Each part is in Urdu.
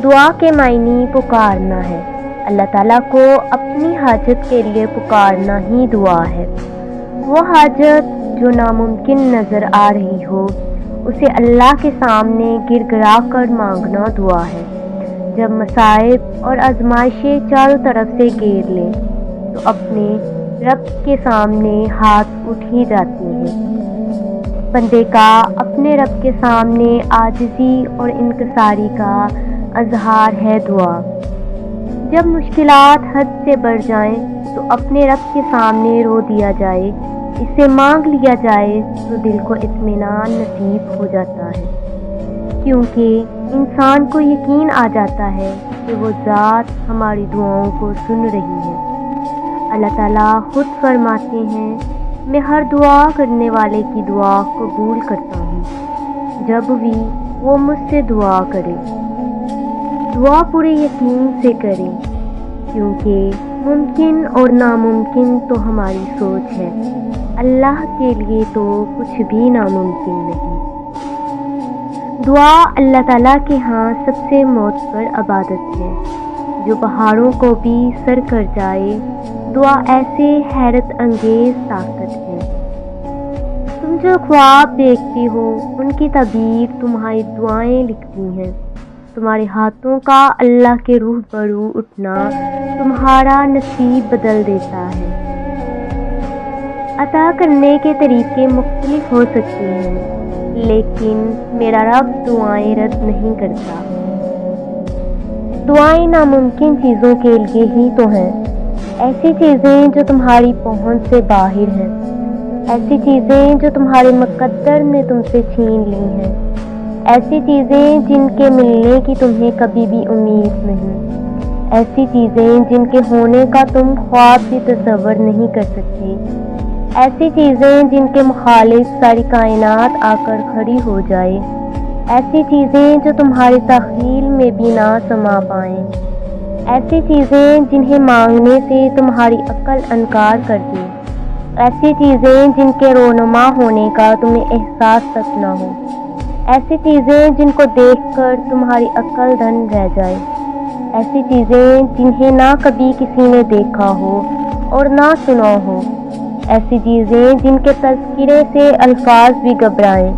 دعا کے معنی پکارنا ہے۔ اللہ تعالیٰ کو اپنی حاجت کے لیے پکارنا ہی دعا ہے۔ وہ حاجت جو ناممکن نظر آ رہی ہو اسے اللہ کے سامنے گر گرا کر مانگنا دعا ہے۔ جب مصائب اور آزمائشیں چاروں طرف سے گھیر لیں تو اپنے رب کے سامنے ہاتھ اٹھ ہی جاتی ہیں۔ بندے کا اپنے رب کے سامنے عاجزی اور انکساری کا اظہار ہے دعا۔ جب مشکلات حد سے بڑھ جائیں تو اپنے رب کے سامنے رو دیا جائے، اسے مانگ لیا جائے تو دل کو اطمینان نصیب ہو جاتا ہے، کیونکہ انسان کو یقین آ جاتا ہے کہ وہ ذات ہماری دعاؤں کو سن رہی ہے۔ اللہ تعالیٰ خود فرماتے ہیں، میں ہر دعا کرنے والے کی دعا قبول کرتا ہوں جب بھی وہ مجھ سے دعا کرے۔ دعا پورے یقین سے کریں، کیونکہ ممکن اور ناممکن تو ہماری سوچ ہے، اللہ کے لیے تو کچھ بھی ناممکن نہیں۔ دعا اللہ تعالیٰ کے ہاں سب سے معتبر عبادت ہے، جو پہاڑوں کو بھی سر کر جائے۔ دعا ایسے حیرت انگیز طاقت ہے۔ تم جو خواب دیکھتی ہو ان کی تعبیر تمہاری دعائیں لکھتی ہیں۔ تمہارے ہاتھوں کا اللہ کے روبرو اٹھنا تمہارا نصیب بدل دیتا ہے۔ عطا کرنے کے طریقے مختلف ہو سکتے ہیں، لیکن میرا رب دعائیں رد نہیں کرتا۔ دعائیں ناممکن چیزوں کے لیے ہی تو ہیں، ایسی چیزیں جو تمہاری پہنچ سے باہر ہیں، ایسی چیزیں جو تمہارے مقدر نے تم سے چھین لی ہیں، ایسی چیزیں جن کے ملنے کی تمہیں کبھی بھی امید نہیں، ایسی چیزیں جن کے ہونے کا تم خواب بھی تصور نہیں کر سکتے، ایسی چیزیں جن کے مخالف ساری کائنات آ کر کھڑی ہو جائے، ایسی چیزیں جو تمہارے تخیل میں بھی نہ سما پائیں، ایسی چیزیں جنہیں مانگنے سے تمہاری عقل انکار کر دے، ایسی چیزیں جن کے رونما ہونے کا تمہیں احساس تک نہ ہو، ایسی چیزیں جن کو دیکھ کر تمہاری عقل دنگ رہ جائے، ایسی چیزیں جنہیں نہ کبھی کسی نے دیکھا ہو اور نہ سنا ہو، ایسی چیزیں جن کے تذکرے سے الفاظ بھی گھبرائیں،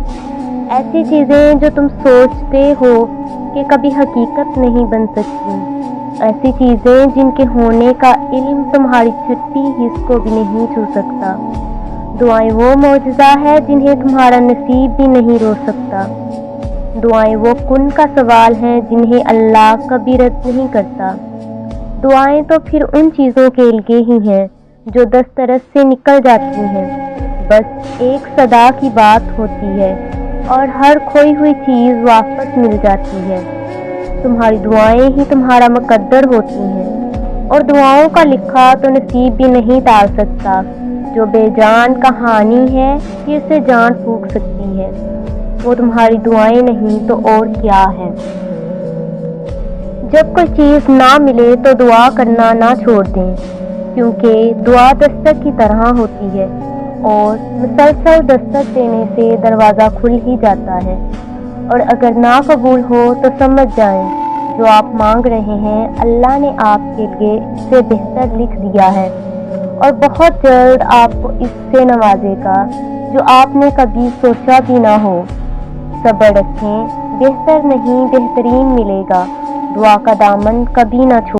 ایسی چیزیں جو تم سوچتے ہو کہ کبھی حقیقت نہیں بن سکتی، ایسی چیزیں جن کے ہونے کا علم تمہاری چھٹی حس کو بھی نہیں چھو سکتا۔ دعائیں وہ معجزہ ہے جنہیں تمہارا نصیب بھی نہیں روک سکتا۔ دعائیں وہ کن کا سوال ہیں جنہیں اللہ کبھی رد نہیں کرتا۔ دعائیں تو پھر ان چیزوں کے لیے ہی ہیں جو دسترس سے نکل جاتی ہیں، بس ایک صدا کی بات ہوتی ہے اور ہر کھوئی ہوئی چیز واپس مل جاتی ہے۔ تمہاری دعائیں ہی تمہارا مقدر ہوتی ہیں، اور دعاؤں کا لکھا تو نصیب بھی نہیں ٹال سکتا۔ جو بے جان کہانی ہے پھر سے جان پھونک سکتی ہے، وہ تمہاری دعائیں نہیں تو اور کیا ہے۔ جب کوئی چیز نہ ملے تو دعا کرنا نہ چھوڑ دیں، کیونکہ دعا دستک کی طرح ہوتی ہے اور مسلسل دستک دینے سے دروازہ کھل ہی جاتا ہے، اور اگر نہ قبول ہو تو سمجھ جائیں جو آپ مانگ رہے ہیں اللہ نے آپ کے لیے اس سے بہتر لکھ دیا ہے، اور بہت جلد آپ کو اس سے نوازے گا جو آپ نے کبھی سوچا بھی نہ ہو۔ صبر رکھیں، بہتر نہیں بہترین ملے گا۔ دعا کا دامن کبھی نہ چھوڑیں۔